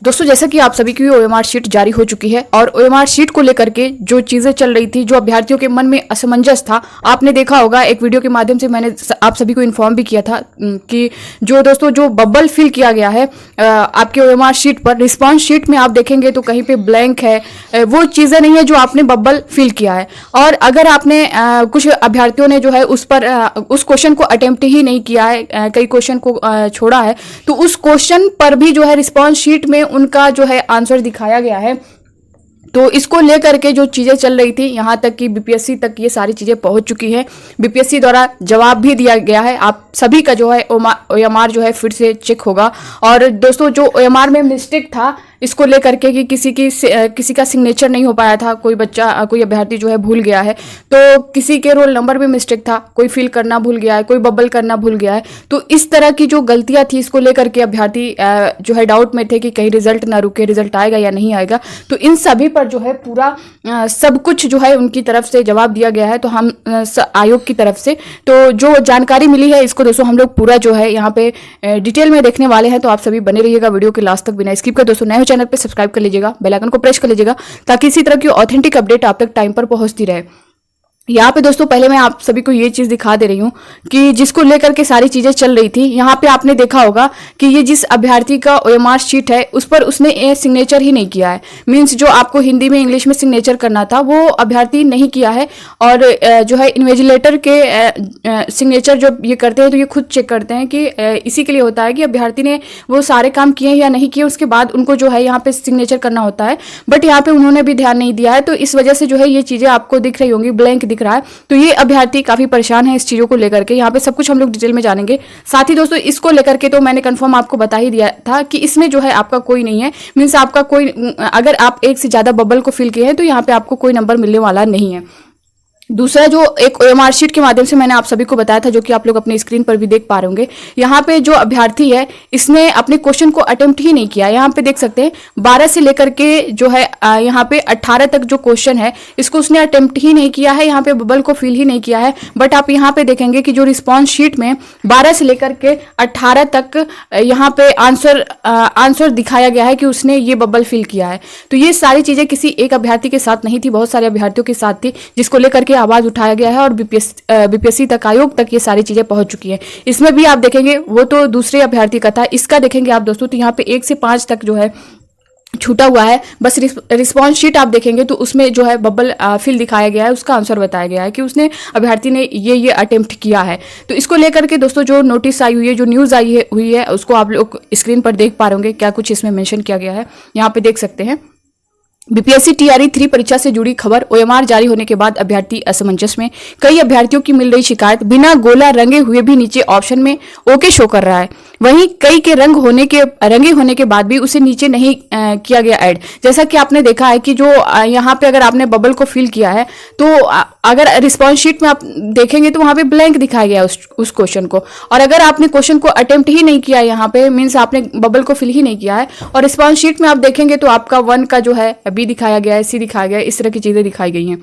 दोस्तों जैसा कि आप सभी की ओएमआर शीट जारी हो चुकी है और ओएमआर शीट को लेकर के जो चीजें चल रही थी, जो अभ्यर्थियों के मन में असमंजस था, आपने देखा होगा एक वीडियो के माध्यम से मैंने आप सभी को इन्फॉर्म भी किया था कि जो दोस्तों जो बबल फिल किया गया है आपके ओएमआर शीट पर, रिस्पांस शीट में आप देखेंगे तो कहीं पे ब्लैंक है, वो चीजें नहीं है जो आपने बबल फिल किया है। और अगर आपने कुछ अभ्यर्थियों ने जो है उस पर उस क्वेश्चन को अटेम्प्ट ही नहीं किया है, कई क्वेश्चन को छोड़ा है, तो उस क्वेश्चन पर भी जो है रिस्पांस शीट में उनका जो है आंसर दिखाया गया है। तो इसको लेकर के जो चीजें चल रही थी, यहां तक कि बीपीएससी तक ये सारी चीजें पहुंच चुकी है। बीपीएससी द्वारा जवाब भी दिया गया है। आप सभी का जो है ओएमआर जो है फिर से चेक होगा। और दोस्तों जो ओएमआर में मिस्टेक था इसको लेकर के कि किसी का सिग्नेचर नहीं हो पाया था, कोई बच्चा कोई अभ्यर्थी जो है भूल गया है, तो किसी के रोल नंबर में मिस्टेक था, कोई फिल करना भूल गया है, कोई बबल करना भूल गया है। तो इस तरह की जो गलतियां थी इसको लेकर के अभ्यर्थी जो है डाउट में थे कि कहीं रिजल्ट ना रुके, रिजल्ट आएगा या नहीं आएगा। तो इन सभी पर जो है पूरा सब कुछ जो है उनकी तरफ से जवाब दिया गया है। तो हम आयोग की तरफ से तो जो जानकारी मिली है इसको दोस्तों हम लोग पूरा जो है यहाँ पे डिटेल में देखने वाले हैं। तो आप सभी बने रहिएगा वीडियो के लास्ट तक बिना स्किप कर। दोस्तों नए चैनल पे सब्सक्राइब कर लीजिएगा, बेल आइकन को प्रेस कर लीजिएगा ताकि इसी तरह की ऑथेंटिक अपडेट आप तक टाइम पर पहुंचती रहे। यहाँ पे दोस्तों पहले मैं आप सभी को ये चीज दिखा दे रही हूँ कि जिसको लेकर के सारी चीजें चल रही थी, यहाँ पे आपने देखा होगा कि ये जिस अभ्यर्थी का ओएमआर शीट है उस पर उसने सिग्नेचर ही नहीं किया है। मींस जो आपको हिंदी में इंग्लिश में सिग्नेचर करना था वो अभ्यर्थी नहीं किया है। और जो है इन्विजिलेटर के सिग्नेचर जो ये करते हैं तो ये खुद चेक करते हैं कि इसी के लिए होता है कि अभ्यर्थी ने वो सारे काम किए या नहीं किए, उसके बाद उनको जो है यहाँ पे सिग्नेचर करना होता है। बट यहाँ पे उन्होंने भी ध्यान नहीं दिया है, तो इस वजह से जो है ये चीजें आपको दिख रही होंगी, ब्लैंक दिख रहा है। तो ये अभ्यर्थी काफी परेशान है इस चीजों को लेकर के। यहाँ पे सब कुछ हम लोग डिटेल में जानेंगे। साथ ही दोस्तों इसको लेकर के तो मैंने कंफर्म आपको बता ही दिया था कि इसमें जो है आपका कोई नहीं है। मीन्स आपका कोई, अगर आप एक से ज्यादा बबल को फिल किए हैं तो यहाँ पे आपको कोई नंबर मिलने वाला नहीं है। दूसरा जो एक ओएमआर शीट के माध्यम से मैंने आप सभी को बताया था, जो कि आप लोग अपने स्क्रीन पर भी देख पा रहे होंगे, यहाँ पे जो अभ्यर्थी है इसने अपने क्वेश्चन को अटेम्प्ट ही नहीं किया। यहाँ पे देख सकते हैं 12 से लेकर के जो है यहाँ पे 18 तक जो क्वेश्चन है इसको उसने अटेम्प्ट ही नहीं किया है, यहाँ पे बबल को फिल ही नहीं किया है। बट आप यहाँ पे देखेंगे कि जो रिस्पॉन्स शीट में 12 से लेकर के 18 तक यहाँ पे आंसर दिखाया गया है कि उसने ये बबल फिल किया है। तो ये सारी चीजें किसी एक अभ्यर्थी के साथ नहीं थी, बहुत सारे अभ्यर्थियों के साथ थी, जिसको लेकर के आवाज उठाया गया है और बीपीएससी तक, आयोग तक ये सारी चीजें पहुंच चुकी है। इसमें भी आप देखेंगे वो तो दूसरे अभ्यर्थी का था, इसका देखेंगे आप दोस्तों तो यहाँ पे 1 से 5 तक जो है छूटा हुआ है। बस रिस्पॉन्स शीट आप देखेंगे तो उसमें जो है बबल फिल दिखाया गया है, उसका आंसर बताया गया है कि उसने अभ्यर्थी ने ये अटेम्प्ट किया है। तो इसको लेकर के दोस्तों जो नोटिस आई हुई है, जो न्यूज हुई है उसको आप लोग स्क्रीन पर देख पा रहे होंगे, क्या कुछ इसमें मेंशन किया गया है, यहाँ पे देख सकते हैं। बीपीएससी टीआरई 3 परीक्षा से जुड़ी खबर, ओएमआर जारी होने के बाद अभ्यर्थी असमंजस में, कई अभ्यर्थियों की मिल रही शिकायत, बिना गोला रंगे हुए भी नीचे ऑप्शन में ओके शो कर रहा है, वहीं कई के रंगे होने के बाद भी उसे नीचे नहीं किया गया ऐड। जैसा कि आपने देखा है कि जो यहाँ पे अगर आपने बबल को फिल किया है तो अगर रिस्पॉन्स शीट में आप देखेंगे तो वहां पे ब्लैंक दिखाया गया उस क्वेश्चन को। और अगर आपने क्वेश्चन को अटेम्प्ट ही नहीं किया यहाँ पे, मीन्स आपने बबल को फिल ही नहीं किया है, और रिस्पॉन्स शीट में आप देखेंगे तो आपका 1 का जो है बी दिखाया गया है, सी दिखाया गया है, इस तरह की चीजें दिखाई गई हैं।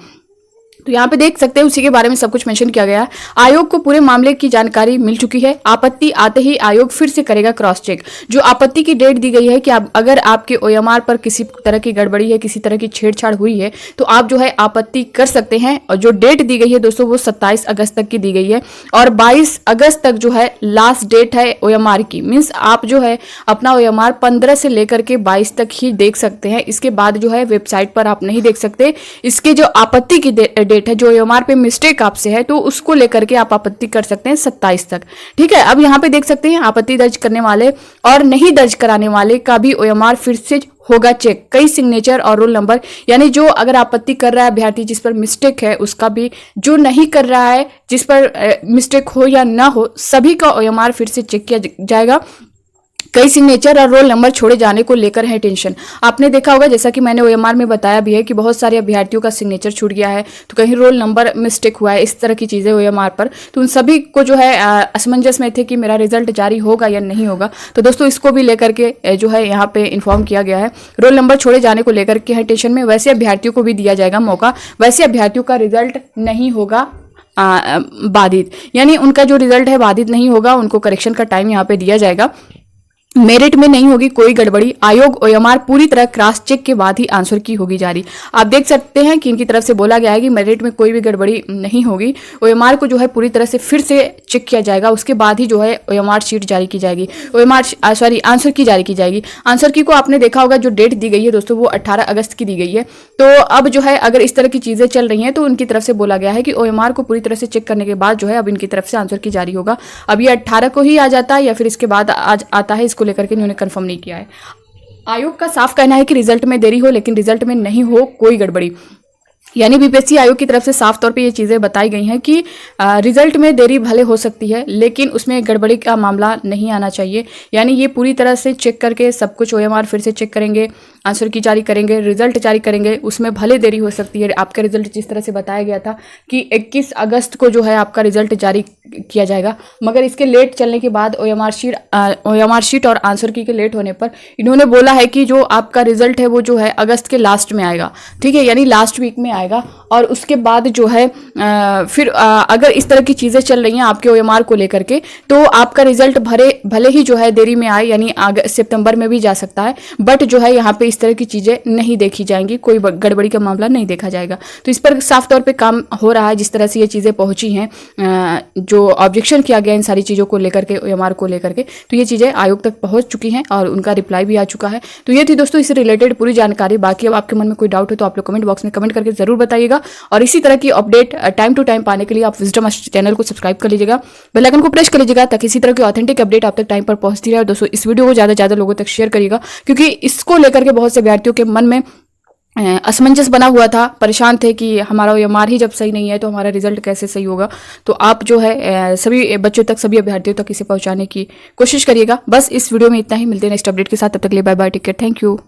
तो यहाँ पे देख सकते हैं उसी के बारे में सब कुछ मेंशन किया गया है। आयोग को पूरे मामले की जानकारी मिल चुकी है। आपत्ति आते ही आयोग फिर से करेगा क्रॉस चेक। जो आपत्ति की डेट दी गई है कि अगर आपके ओएमआर पर किसी तरह की गड़बड़ी है, किसी तरह की छेड़छाड़ हुई है तो आप जो है आपत्ति कर सकते हैं। और जो डेट दी गई है दोस्तों वो 27 अगस्त तक की दी गई है और 22 अगस्त तक जो है लास्ट डेट है ओएमआर की। मीन्स आप जो है अपना ओएमआर 15 से लेकर के 22 तक ही देख सकते हैं, इसके बाद जो है वेबसाइट पर आप नहीं देख सकते। इसके जो आपत्ति की डेट है, जो ओएमआर पे मिस्टेक आपसे है तो उसको लेकर के आप आपत्ति कर सकते हैं 27 तक। ठीक है, अब यहाँ पे देख सकते हैं आपत्ति दर्ज करने वाले और नहीं दर्ज कराने वाले का भी ओएमआर फिर से होगा चेक। कई सिग्नेचर और रोल नंबर, यानी जो अगर आपत्ति कर रहा है अभ्यर्थी जिस पर मिस्टेक है उसका भी, जो नहीं कर रहा है जिस पर मिस्टेक हो या ना हो, सभी का ओएमआर फिर से चेक किया जाएगा। कई सिग्नेचर और रोल नंबर छोड़े जाने को लेकर है टेंशन। आपने देखा होगा, जैसा कि मैंने ओएमआर में बताया भी है कि बहुत सारे अभ्यर्थियों का सिग्नेचर छूट गया है, तो कहीं रोल नंबर मिस्टेक हुआ है, इस तरह की चीजें ओएमआर पर। तो उन सभी को जो है असमंजस में थे कि मेरा रिजल्ट जारी होगा या नहीं होगा। तो दोस्तों इसको भी लेकर के जो है यहाँ पे इन्फॉर्म किया गया है। रोल नंबर छोड़े जाने को लेकर के है टेंशन में। वैसे अभ्यर्थियों को भी दिया जाएगा मौका, वैसे अभ्यर्थियों का रिजल्ट नहीं होगा बाधित, यानी उनका जो रिजल्ट है बाधित नहीं होगा, उनको करेक्शन का टाइम यहाँ पे दिया जाएगा। मेरिट में नहीं होगी कोई गड़बड़ी। आयोग ओएमआर पूरी तरह क्रॉस चेक के बाद ही आंसर की होगी जारी। आप देख सकते हैं कि इनकी तरफ से बोला गया है कि मेरिट में कोई भी गड़बड़ी नहीं होगी। ओएमआर को जो है पूरी तरह से फिर से चेक किया जाएगा, उसके बाद ही जो है ओएमआर शीट जारी की जाएगी, आंसर की जारी की जाएगी। आंसर की को आपने देखा होगा, जो डेट दी गई है दोस्तों वो 18 अगस्त की दी गई है। तो अब जो है अगर इस तरह की चीजें चल रही हैं तो उनकी तरफ से बोला गया है कि ओएमआर को पूरी तरह से चेक करने के बाद जो है अब इनकी तरफ से आंसर की जारी होगा। अब ये 18 को ही आ जाता है या फिर इसके बाद आज आता है, इसको लेकर के इन्होंने कंफर्म नहीं किया है। आयोग का साफ कहना है कि रिजल्ट में देरी हो लेकिन रिजल्ट में नहीं हो कोई गड़बड़ी। यानी बीपीएससी आयोग की तरफ से साफ तौर पे ये चीज़ें बताई गई हैं कि रिजल्ट में देरी भले हो सकती है लेकिन उसमें गड़बड़ी का मामला नहीं आना चाहिए। यानी ये पूरी तरह से चेक करके सब कुछ ओएमआर फिर से चेक करेंगे, आंसर की जारी करेंगे, रिजल्ट जारी करेंगे। उसमें भले देरी हो सकती है। आपका रिजल्ट जिस तरह से बताया गया था कि 21 अगस्त को जो है आपका रिजल्ट जारी किया जाएगा, मगर इसके लेट चलने के बाद ओएमआर शीट और आंसर की के लेट होने पर इन्होंने बोला है कि जो आपका रिजल्ट है वो जो है अगस्त के लास्ट में आएगा। ठीक है, यानी लास्ट वीक में आएगा। और उसके बाद जो है फिर अगर इस तरह की चीज़ें चल रही हैं आपके ओएमआर को लेकर के तो आपका रिजल्ट भले ही जो है देरी में आए, यानी सितंबर में भी जा सकता है, बट जो है यहाँ पे इस तरह की चीज़ें नहीं देखी जाएंगी, कोई गड़बड़ी का मामला नहीं देखा जाएगा। तो इस पर साफ तौर पे काम हो रहा है। जिस तरह से ये चीज़ें पहुंची हैं, जो ऑब्जेक्शन किया गया इन सारी चीज़ों को लेकर के, ओएमआर को लेकर के, तो ये चीज़ें आयोग तक पहुंच चुकी हैं और उनका रिप्लाई भी आ चुका है। तो ये थी दोस्तों इससे रिलेटेड पूरी जानकारी। बाकी अब आपके मन में कोई डाउट हो तो आप लोग कमेंट बॉक्स में कमेंट करके जरूर बताइएगा। और इसी तरह की अपडेट टाइम टू टाइम पाने के लिए आप विजडम चैनल को सब्सक्राइब कर लीजिएगा, बेल आइकन को प्रेस कर लीजिएगा ताकि इसी तरह की ऑथेंटिक अपडेट आप तक टाइम पर पहुंचती रहे। और दोस्तों इस वीडियो को ज़्यादा से ज़्यादा लोगों तक शेयर करिएगा क्योंकि इसको लेकर के बहुत से अभ्यर्थियों के मन में असमंजस बना हुआ था, परेशान थे कि हमारा ओएमआर ही जब सही नहीं है तो हमारा रिजल्ट कैसे सही होगा। तो आप जो है सभी बच्चों तक, सभी अभ्यर्थियों तक इसे पहुंचाने की कोशिश करिएगा। बस इस वीडियो में इतना ही। मिलते हैं नेक्स्ट अपडेट के साथ, तब तक के लिए bye bye, take care, thank you.